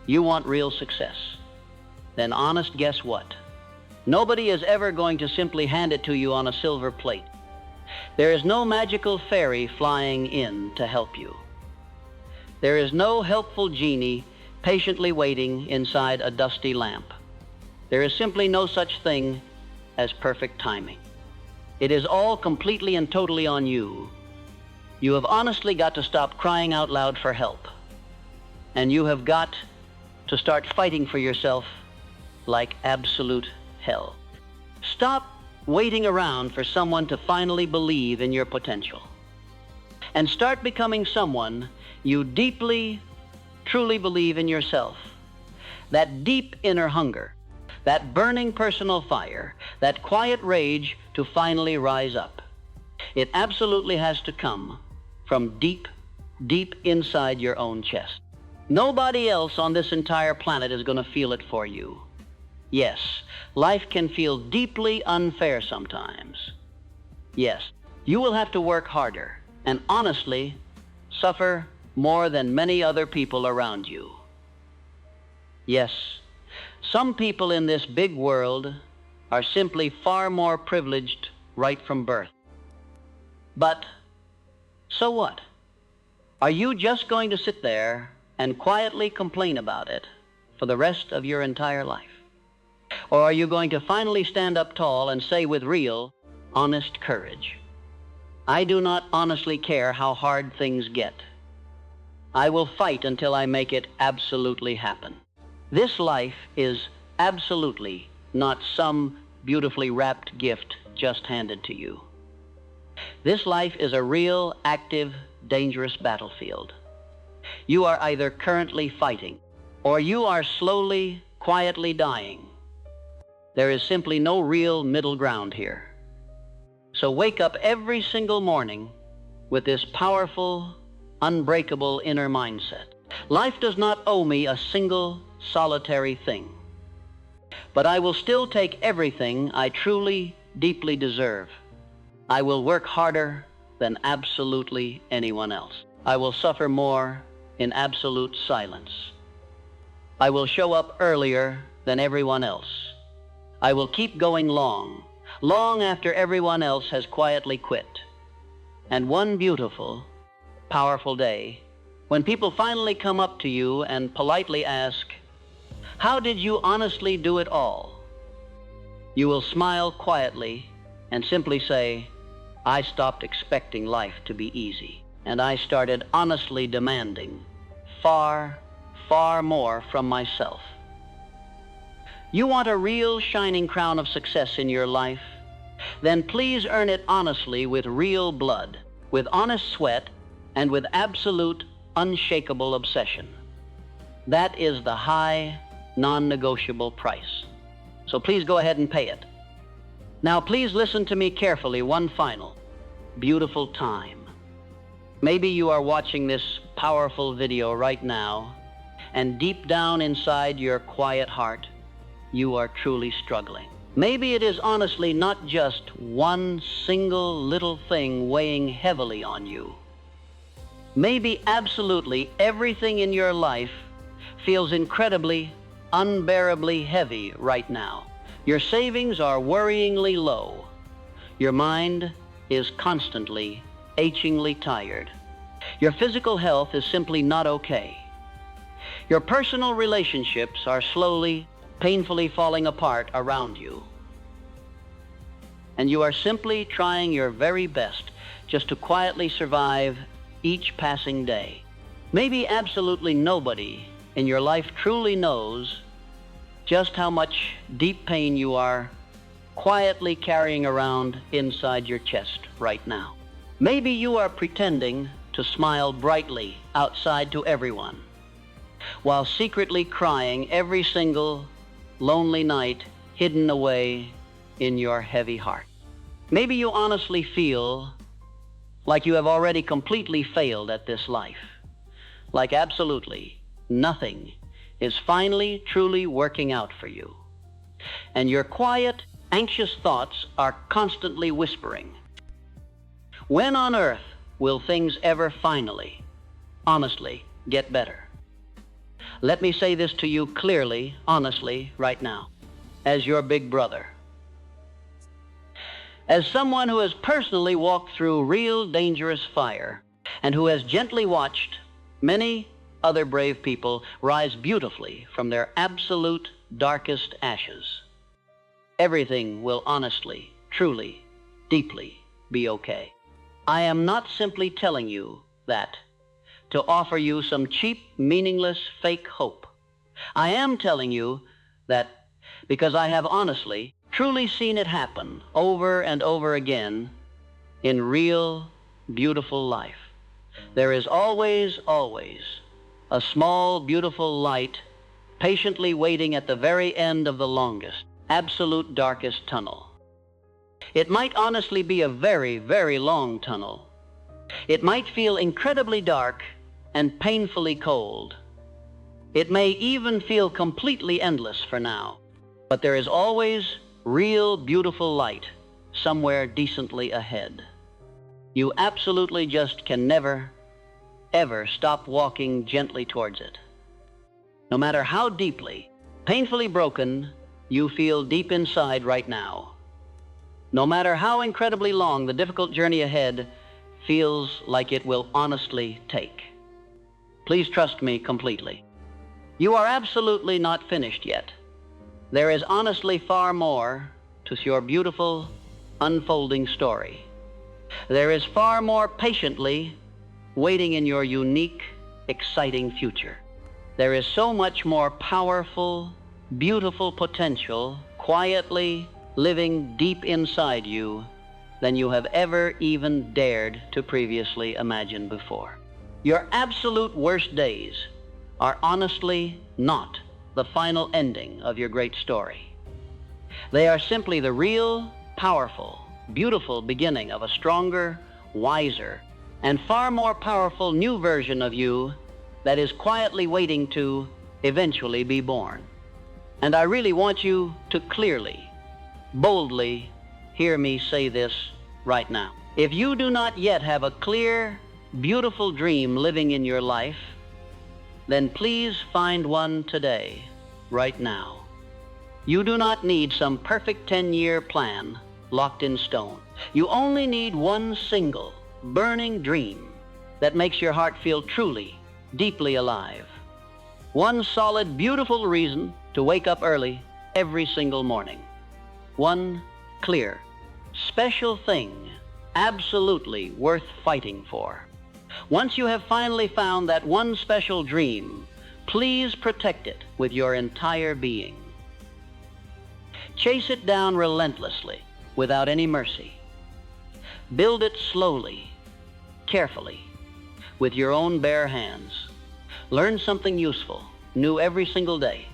You want real success? Then honest, guess what? Nobody is ever going to simply hand it to you on a silver plate. There is no magical fairy flying in to help you. There is no helpful genie patiently waiting inside a dusty lamp. There is simply no such thing as perfect timing. It is all completely and totally on you. You have honestly got to stop crying out loud for help. And you have got to start fighting for yourself like absolute hell. Stop waiting around for someone to finally believe in your potential. And start becoming someone you deeply, truly believe in yourself. That deep inner hunger, that burning personal fire, that quiet rage to finally rise up. It absolutely has to come from deep, deep inside your own chest. Nobody else on this entire planet is going to feel it for you. Yes, life can feel deeply unfair sometimes. Yes, you will have to work harder and honestly suffer more than many other people around you. Yes, some people in this big world are simply far more privileged right from birth. But so what? Are you just going to sit there and quietly complain about it for the rest of your entire life? Or are you going to finally stand up tall and say with real, honest courage, I do not honestly care how hard things get. I will fight until I make it absolutely happen. This life is absolutely not some beautifully wrapped gift just handed to you. This life is a real, active, dangerous battlefield. You are either currently fighting, or you are slowly, quietly dying. There is simply no real middle ground here. So wake up every single morning with this powerful, unbreakable inner mindset. Life does not owe me a single, solitary thing. But I will still take everything I truly, deeply deserve. I will work harder than absolutely anyone else. I will suffer more in absolute silence. I will show up earlier than everyone else. I will keep going long, long after everyone else has quietly quit. And one beautiful, powerful day, when people finally come up to you and politely ask, how did you honestly do it all? You will smile quietly and simply say, I stopped expecting life to be easy, and I started honestly demanding far, far more from myself. You want a real shining crown of success in your life? Then please earn it honestly with real blood. with honest sweat, and with absolute, unshakable obsession. That is the high, non-negotiable price. So please go ahead and pay it. Now please listen to me carefully one final, beautiful time. Maybe you are watching this powerful video right now, and deep down inside your quiet heart, you are truly struggling. Maybe it is honestly not just one single little thing weighing heavily on you. Maybe absolutely everything in your life feels incredibly, unbearably heavy right now. Your savings are worryingly low. Your mind is constantly, achingly tired. Your physical health is simply not okay. Your personal relationships are slowly, painfully falling apart around you. And you are simply trying your very best just to quietly survive each passing day. Maybe absolutely nobody in your life truly knows just how much deep pain you are quietly carrying around inside your chest right now. Maybe you are pretending to smile brightly outside to everyone, while secretly crying every single lonely night hidden away in your heavy heart. Maybe you honestly feel like you have already completely failed at this life, like absolutely nothing is finally truly working out for you. And your quiet, anxious thoughts are constantly whispering, when on earth will things ever finally, honestly, get better? Let me say this to you clearly, honestly, right now, as your big brother. As someone who has personally walked through real dangerous fire and who has gently watched many other brave people rise beautifully from their absolute darkest ashes, everything will honestly, truly, deeply be okay. I am not simply telling you that to offer you some cheap, meaningless, fake hope. I am telling you that because I have honestly, truly seen it happen over and over again in real, beautiful life. There is always, always a small, beautiful light patiently waiting at the very end of the longest, absolute darkest tunnel. It might honestly be a very, very long tunnel. It might feel incredibly dark and painfully cold. It may even feel completely endless for now, but there is always real, beautiful light somewhere decently ahead. You absolutely just can never, ever stop walking gently towards it. No matter how deeply, painfully broken you feel deep inside right now, no matter how incredibly long the difficult journey ahead feels like it will honestly take, please trust me completely. You are absolutely not finished yet. There is honestly far more to your beautiful, unfolding story. There is far more patiently waiting in your unique, exciting future. There is so much more powerful, beautiful potential quietly living deep inside you than you have ever even dared to previously imagine before. Your absolute worst days are honestly not the final ending of your great story. They are simply the real, powerful, beautiful beginning of a stronger, wiser, and far more powerful new version of you that is quietly waiting to eventually be born. And I really want you to clearly, boldly hear me say this right now. If you do not yet have a clear, beautiful dream living in your life, then please find one today, right now. You do not need some perfect 10-year plan locked in stone. You only need one single, burning dream that makes your heart feel truly, deeply alive. One solid, beautiful reason to wake up early every single morning. One clear, special thing, absolutely worth fighting for. Once you have finally found that one special dream, please protect it with your entire being. Chase it down relentlessly, without any mercy. Build it slowly, carefully, with your own bare hands. Learn something useful, new every single day.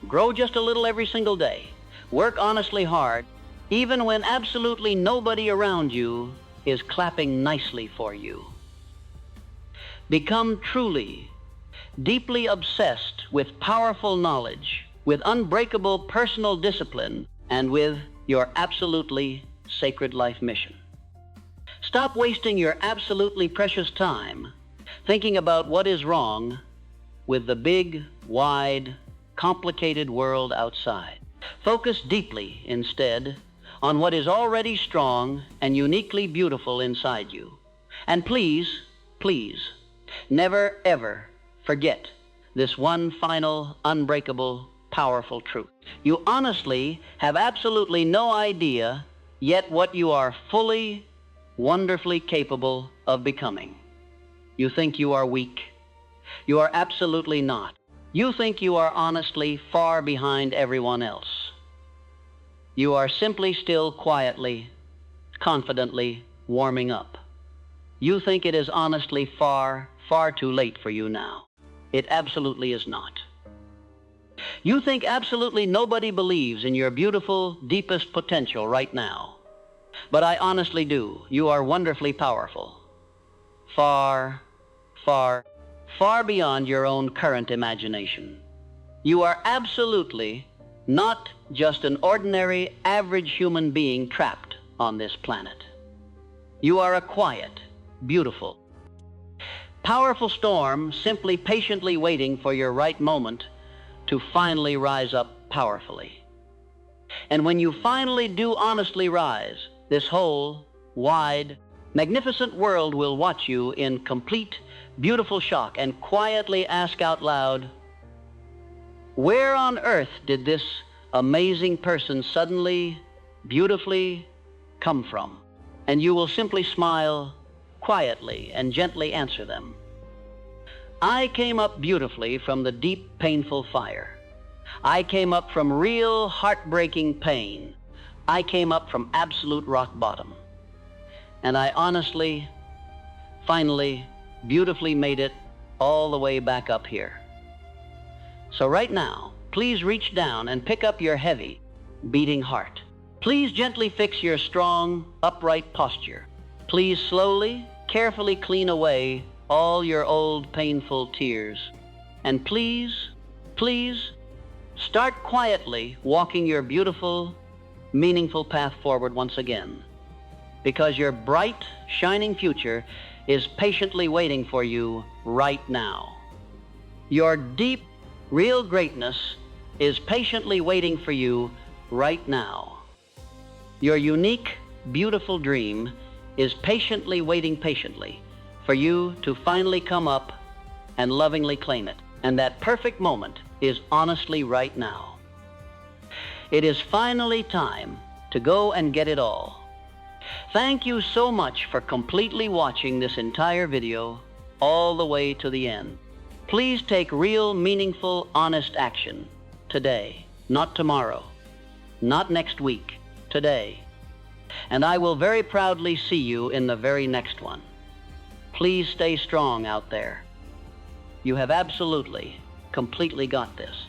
Grow just a little every single day. Work honestly hard, even when absolutely nobody around you is clapping nicely for you. Become truly, deeply obsessed with powerful knowledge, with unbreakable personal discipline, and with your absolutely sacred life mission. Stop wasting your absolutely precious time thinking about what is wrong with the big, wide, complicated world outside. Focus deeply, instead, on what is already strong and uniquely beautiful inside you. And please, please, never ever forget this one final, unbreakable, powerful truth. You honestly have absolutely no idea yet what you are fully, wonderfully capable of becoming. You think you are weak. You are absolutely not. You think you are honestly far behind everyone else. You are simply still quietly, confidently warming up. You think it is honestly far, far too late for you now. It absolutely is not. You think absolutely nobody believes in your beautiful, deepest potential right now. But I honestly do. You are wonderfully powerful. Far, far, far beyond your own current imagination. You are absolutely not just an ordinary, average human being trapped on this planet. You are a quiet, beautiful, powerful storm simply patiently waiting for your right moment to finally rise up powerfully. And when you finally do honestly rise, this whole, wide, magnificent world will watch you in complete, beautiful shock and quietly ask out loud, where on earth did this amazing person suddenly, beautifully come from? And you will simply smile quietly and gently answer them. I came up beautifully from the deep, painful fire. I came up from real, heartbreaking pain. I came up from absolute rock bottom. And I honestly, finally, beautifully made it all the way back up here. So right now, please reach down and pick up your heavy, beating heart. Please gently fix your strong, upright posture. Please slowly, carefully clean away all your old painful tears. And please, please, start quietly walking your beautiful, meaningful path forward once again. Because your bright, shining future is patiently waiting for you right now. Your deep, real greatness is patiently waiting for you right now. Your unique, beautiful dream is patiently waiting for you to finally come up and lovingly claim it. And that perfect moment is honestly right now. It is finally time to go and get it all. Thank you so much for completely watching this entire video all the way to the end. Please take real, meaningful, honest action today, not tomorrow, not next week, today. And I will very proudly see you in the very next one. Please stay strong out there. You have absolutely, completely got this.